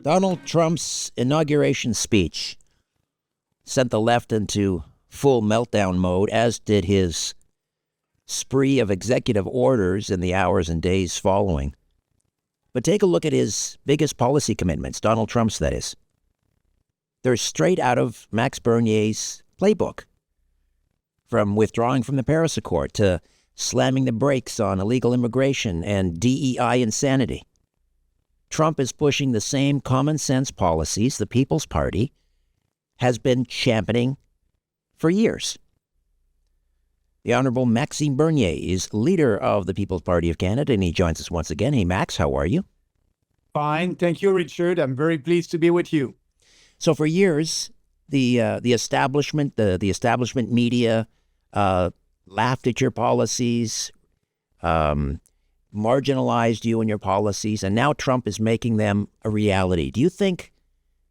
Donald Trump's inauguration speech sent the left into full meltdown mode, as did his spree of executive orders in the hours and days following. But take a look at his biggest policy commitments, Donald Trump's, that is. They're straight out of Max Bernier's playbook. From withdrawing from the Paris Accord to slamming the brakes on illegal immigration and DEI insanity. Trump is pushing the same common sense policies the People's Party has been championing for years. The Honorable Maxime Bernier is leader of the People's Party of Canada, and he joins us once again. Hey, Max, how are you? Fine. Thank you, Richard. I'm very pleased to be with you. So for years, the establishment, the establishment media laughed at your policies, marginalized you and your policies, and now Trump is making them a reality. Do you think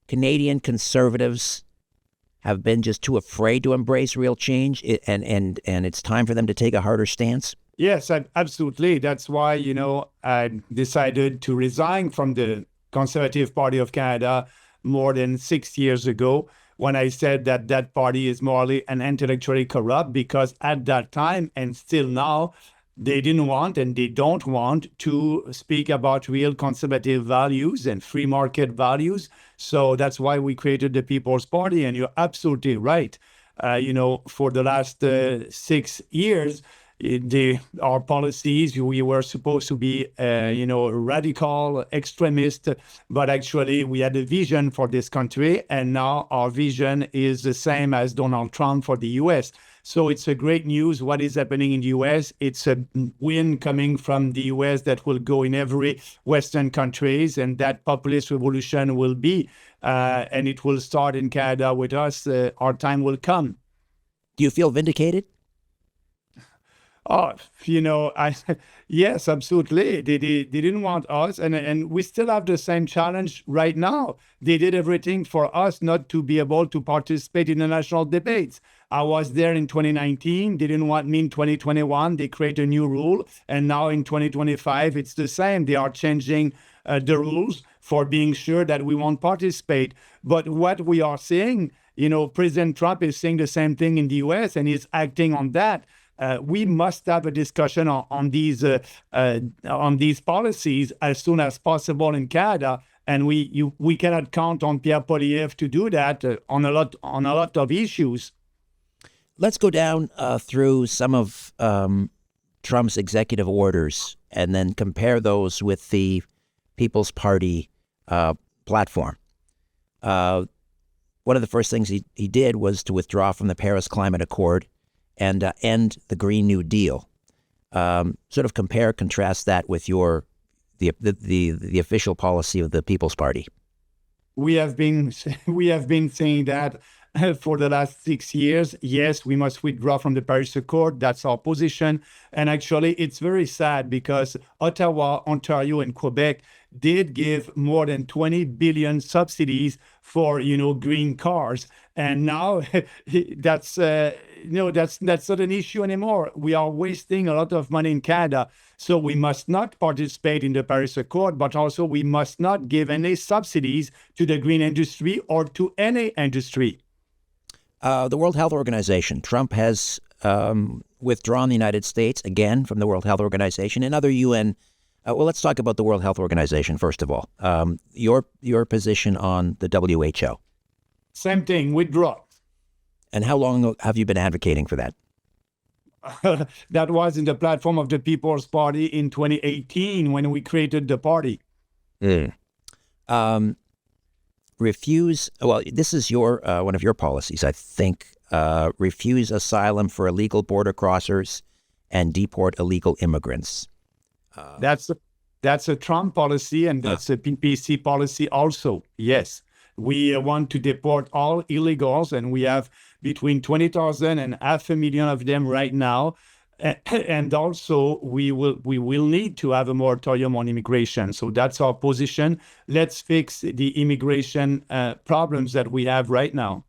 Canadian conservatives have been just too afraid to embrace real change, and it's time for them to take a harder stance? Yes, absolutely. That's why, I decided to resign from the Conservative Party of Canada more than 6 years ago, when I said that that party is morally and intellectually corrupt, because at that time and still now, they didn't want and they don't want to speak about real conservative values and free market values. So that's why we created the People's Party. And you're absolutely right. For the last 6 years, our policies, we were supposed to be, radical, extremist, but actually we had a vision for this country, and now our vision is the same as Donald Trump for the U.S. So it's a great news what is happening in the U.S. It's a win coming from the U.S. that will go in every Western countries, and that populist revolution will be, and it will start in Canada with us. Our time will come. Do you feel vindicated? Oh, yes, absolutely. They didn't want us, and we still have the same challenge right now. They did everything for us not to be able to participate in the national debates. I was there in 2019. They didn't want me in 2021. They create a new rule, and now in 2025, it's the same. They are changing the rules for being sure that we won't participate. But what we are seeing, President Trump is saying the same thing in the U.S., and he's acting on that. We must have a discussion on these policies as soon as possible in Canada, and we cannot count on Pierre Poilievre to do that on a lot of issues. Let's go down through some of Trump's executive orders and then compare those with the People's Party platform. One of the first things he did was to withdraw from the Paris Climate Accord and end the Green New Deal. Sort of compare, contrast that with the official policy of the People's Party. We have been saying that for the last 6 years. Yes, we must withdraw from the Paris Accord. That's our position. And actually, it's very sad because Ottawa, Ontario, and Quebec did give more than 20 billion subsidies for, green cars. And now that's not an issue anymore. We are wasting a lot of money in Canada. So we must not participate in the Paris Accord, but also we must not give any subsidies to the green industry or to any industry. The World Health Organization. Trump has withdrawn the United States again from the World Health Organization and other UN. Well, let's talk about the World Health Organization first of all. Your position on the WHO. Same thing, withdraw. And how long have you been advocating for that? That was in the platform of the People's Party in 2018 when we created the party. Refuse. Well, this is your one of your policies, I think. Refuse asylum for illegal border crossers and deport illegal immigrants. That's a Trump policy, and that's a PPC policy also. Yes, we want to deport all illegals, and we have between 20,000 and 500,000 of them right now. And also, we will need to have a moratorium on immigration. So that's our position. Let's fix the immigration problems that we have right now.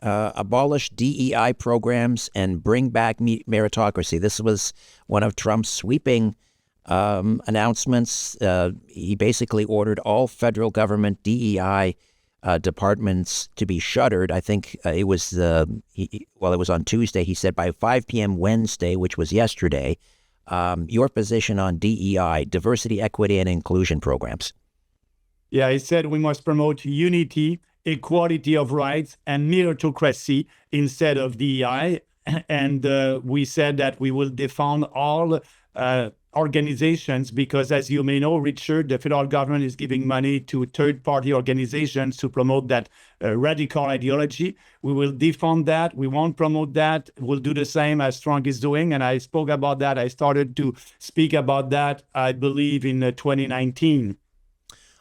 Abolish DEI programs and bring back meritocracy. This was one of Trump's sweeping announcements. He basically ordered all federal government DEI departments to be shuttered. I think it was it was on Tuesday. He said by 5 p.m. Wednesday, which was yesterday. Your position on DEI, diversity, equity, and inclusion programs. Yeah, he said we must promote unity, equality of rights, and meritocracy instead of DEI. And we said that we will defund all organizations because, as you may know, Richard, the federal government is giving money to third-party organizations to promote that radical ideology. We will defund that. We won't promote that. We'll do the same as Trump is doing. And I spoke about that. I started to speak about that, I believe, in 2019.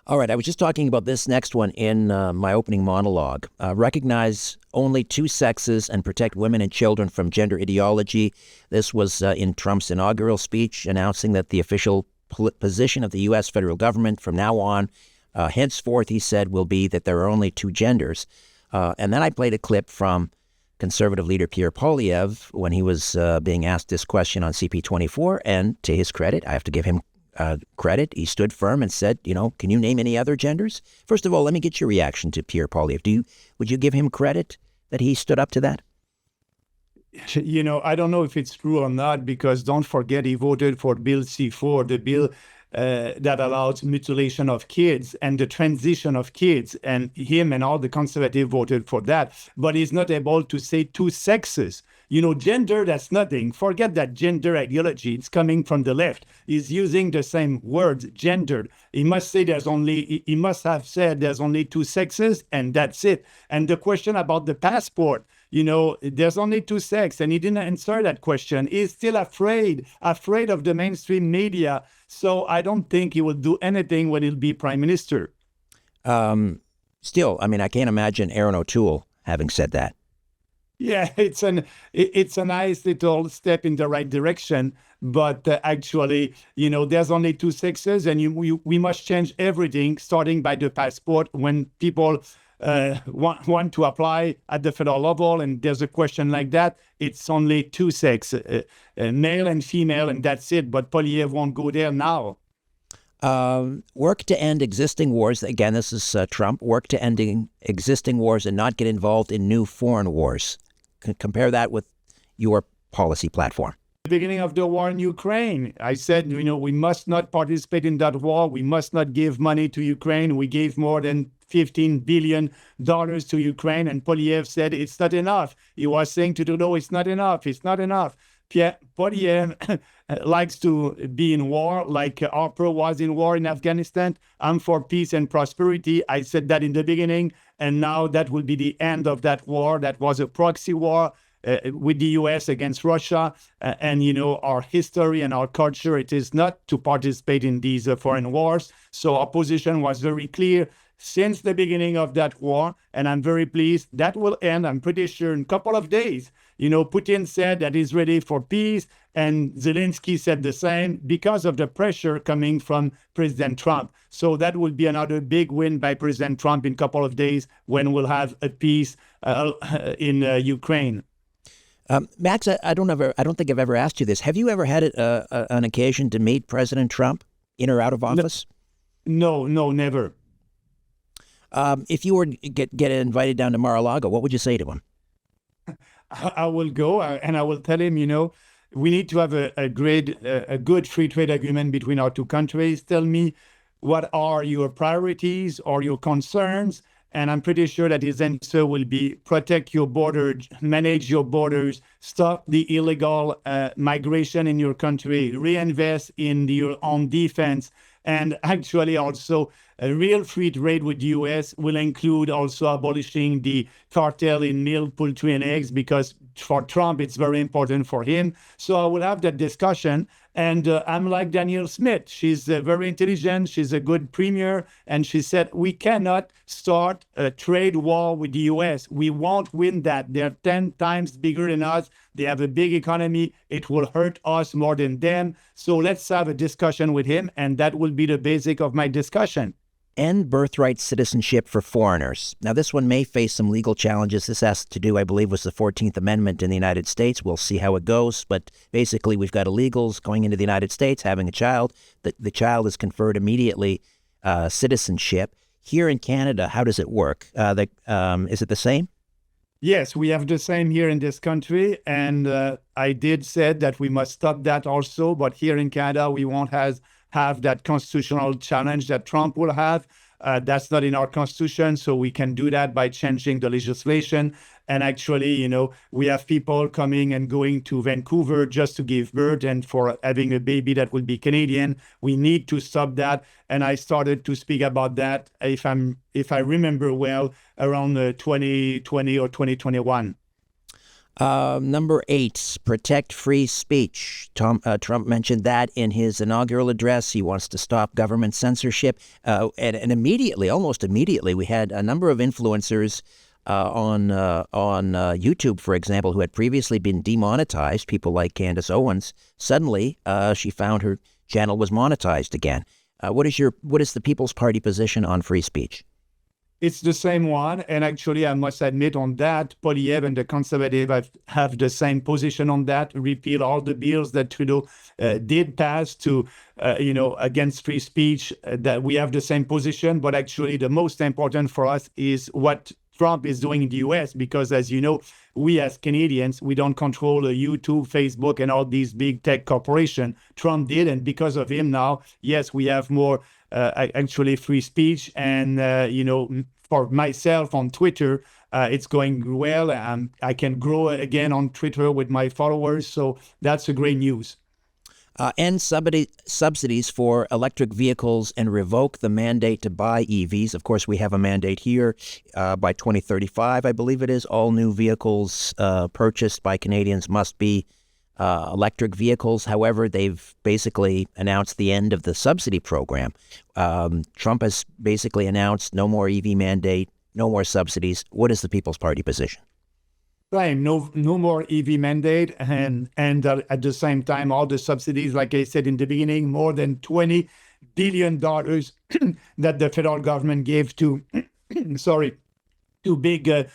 All right. I was just talking about this next one in my opening monologue. Recognize only two sexes and protect women and children from gender ideology. This was in Trump's inaugural speech, announcing that the official position of the U.S. federal government from now on, henceforth, he said, will be that there are only two genders. And then I played a clip from conservative leader Pierre Poilievre when he was being asked this question on CP24. And to his credit, I have to give him credit. He stood firm and said, can you name any other genders? First of all, let me get your reaction to Pierre Poilievre. Would you give him credit that he stood up to that? I don't know if it's true or not, because don't forget he voted for Bill C-4, the bill that allows mutilation of kids and the transition of kids. And him and all the conservatives voted for that. But he's not able to say two sexes. Gender, that's nothing. Forget that gender ideology. It's coming from the left. He's using the same words, gendered. He must have said there's only two sexes, and that's it. And the question about the passport, there's only two sexes, and he didn't answer that question. He's still afraid of the mainstream media. So I don't think he will do anything when he'll be prime minister. Still, I can't imagine Aaron O'Toole having said that. Yeah, it's a nice little step in the right direction, but actually, there's only two sexes, and we must change everything, starting by the passport. When people want to apply at the federal level, and there's a question like that, it's only two sexes, male and female, and that's it. But Poilievre won't go there now. Work to end existing wars. Again, this is Trump. Work to ending existing wars and not get involved in new foreign wars. Compare that with your policy platform. The beginning of the war in Ukraine, I said, we must not participate in that war. We must not give money to Ukraine. We gave more than $15 billion to Ukraine. And Poilievre said, it's not enough. He was saying to Trudeau, it's not enough. It's not enough. Pierre Poilievre likes to be in war, like Harper was in war in Afghanistan. I'm for peace and prosperity. I said that in the beginning, and now that will be the end of that war. That was a proxy war with the U.S. against Russia. And our history and our culture, it is not to participate in these foreign wars. So our position was very clear since the beginning of that war, and I'm very pleased that will end, I'm pretty sure, in a couple of days. Putin said that he's ready for peace, and Zelensky said the same because of the pressure coming from President Trump. So that will be another big win by President Trump in a couple of days when we'll have a peace in Ukraine. Max, I don't think I've ever asked you this. Have you ever had an occasion to meet President Trump in or out of office? No, never. If you were to get invited down to Mar-a-Lago, what would you say to him? I will go and I will tell him, we need to have a good free trade agreement between our two countries. Tell me what are your priorities or your concerns. And I'm pretty sure that his answer will be protect your borders, manage your borders, stop the illegal migration in your country, reinvest in your own defense. And actually also a real free trade with the U.S. will include also abolishing the cartel in milk, poultry, and eggs, because for Trump, it's very important for him. So I will have that discussion. And I'm like Danielle Smith. She's very intelligent. She's a good premier. And she said, we cannot start a trade war with the U.S. We won't win that. They're 10 times bigger than us. They have a big economy. It will hurt us more than them. So let's have a discussion with him. And that will be the basic of my discussion. end birthright citizenship for foreigners. Now, this one may face some legal challenges. This has to do, I believe, with the 14th Amendment in the United States. We'll see how it goes. But basically, we've got illegals going into the United States, having a child. The child is conferred immediately citizenship. Here in Canada, how does it work? Is it the same? Yes, we have the same here in this country. And I did say that we must stop that also. But here in Canada, we won't have that constitutional challenge that Trump will have. That's not in our constitution, so we can do that by changing the legislation. And actually, we have people coming and going to Vancouver just to give birth and for having a baby that will be Canadian. We need to stop that. And I started to speak about that, if I remember well, around 2020 or 2021. Number 8, protect free speech. Trump mentioned that in his inaugural address. He wants to stop government censorship. And immediately, almost immediately, we had a number of influencers on YouTube, for example, who had previously been demonetized, people like Candace Owens. Suddenly, she found her channel was monetized again. What is the People's Party position on free speech? It's the same one. And actually, I must admit on that, Poilievre and the Conservative have the same position on that, repeal all the bills that Trudeau did pass to, against free speech, that we have the same position. But actually, the most important for us is what Trump is doing in the US, because as you know, we as Canadians, we don't control YouTube, Facebook, and all these big tech corporations. Trump did, and because of him now, yes, we have more actually free speech. And, for myself on Twitter, it's going well. I can grow again on Twitter with my followers. So that's a great news. End subsidies for electric vehicles and revoke the mandate to buy EVs. Of course, we have a mandate here by 2035, I believe it is. All new vehicles purchased by Canadians must be electric vehicles. However, they've basically announced the end of the subsidy program. Trump has basically announced no more EV mandate, no more subsidies. What is the People's Party position? Same, no more EV mandate, and at the same time, all the subsidies, like I said in the beginning, more than $20 billion that the federal government gave to, to big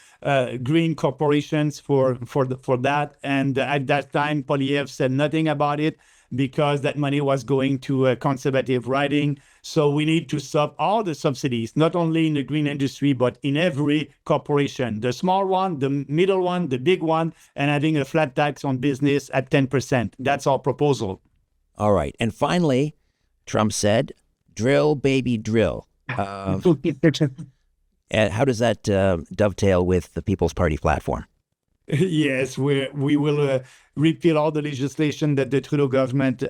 green corporations for that. And at that time, Poilievre said nothing about it because that money was going to conservative riding. So we need to stop all the subsidies, not only in the green industry, but in every corporation, the small one, the middle one, the big one, and having a flat tax on business at 10%. That's our proposal. All right. And finally, Trump said, drill, baby, drill. How does that dovetail with the People's Party platform? Yes, we will repeal all the legislation that the Trudeau government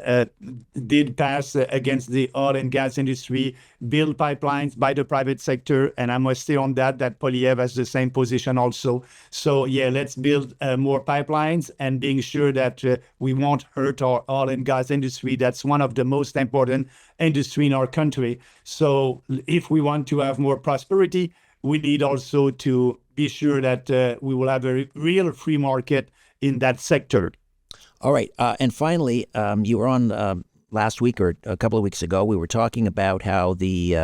did pass against the oil and gas industry, build pipelines by the private sector, and I must say on that Poilievre has the same position also. So yeah, let's build more pipelines and being sure that we won't hurt our oil and gas industry. That's one of the most important industry in our country. So if we want to have more prosperity, we need also to be sure that we will have a real free market in that sector. All right. And finally, you were on last week or a couple of weeks ago. We were talking about how the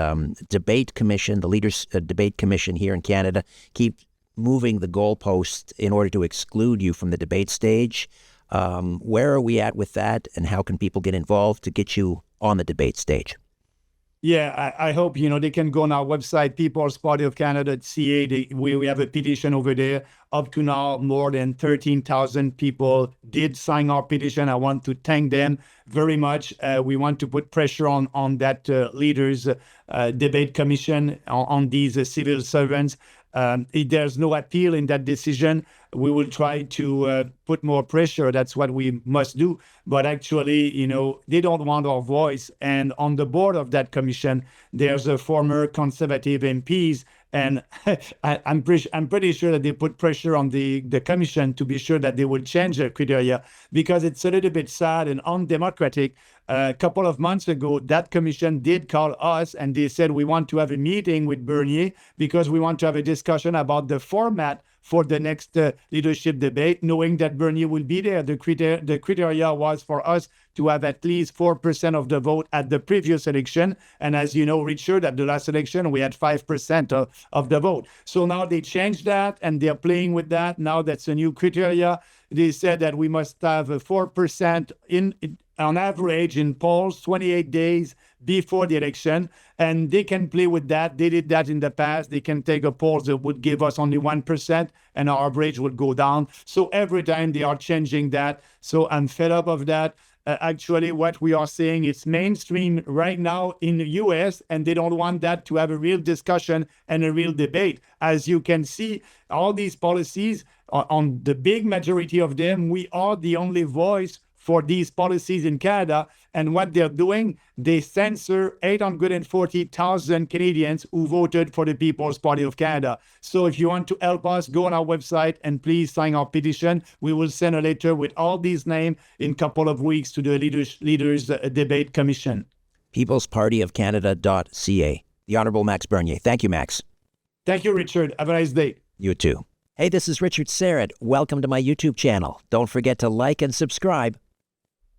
debate commission, the Leaders Debate Commission here in Canada, keep moving the goalposts in order to exclude you from the debate stage. Where are we at with that, and how can people get involved to get you on the debate stage? Yeah, I hope, they can go on our website, People's Party of Canada.ca. We have a petition over there. Up to now, more than 13,000 people did sign our petition. I want to thank them very much. We want to put pressure on that Leaders Debate Commission, on these civil servants. If there's no appeal in that decision, we will try to put more pressure. That's what we must do. But actually, they don't want our voice. And on the board of that commission, there's a former conservative MPs. And I'm pretty sure that they put pressure on the commission to be sure that they will change their criteria, because it's a little bit sad and undemocratic. A couple of months ago, that commission did call us and they said, we want to have a meeting with Bernier because we want to have a discussion about the format for the next leadership debate, knowing that Bernier will be there. The criteria was for us to have at least 4% of the vote at the previous election. And as you know, Richard, at the last election, we had 5% of the vote. So now they changed that and they're playing with that. Now that's a new criteria. They said that we must have a 4% on average in polls 28 days before the election, and they can play with that. They did that in the past. They can take a poll that would give us only 1% and our average would go down. So every time they are changing that. So I'm fed up of that. Actually, what we are saying is mainstream right now in the US, and they don't want that to have a real discussion and a real debate. As you can see, all these policies, on the big majority of them, we are the only voice for these policies in Canada. And what they're doing, they censor 840,000 Canadians who voted for the People's Party of Canada. So if you want to help us, go on our website and please sign our petition. We will send a letter with all these names in a couple of weeks to the Leaders Debate Commission. peoplespartyofcanada.ca. The Honorable Max Bernier. Thank you, Max. Thank you, Richard. Have a nice day. You too. Hey, this is Richard Serrett. Welcome to my YouTube channel. Don't forget to like and subscribe.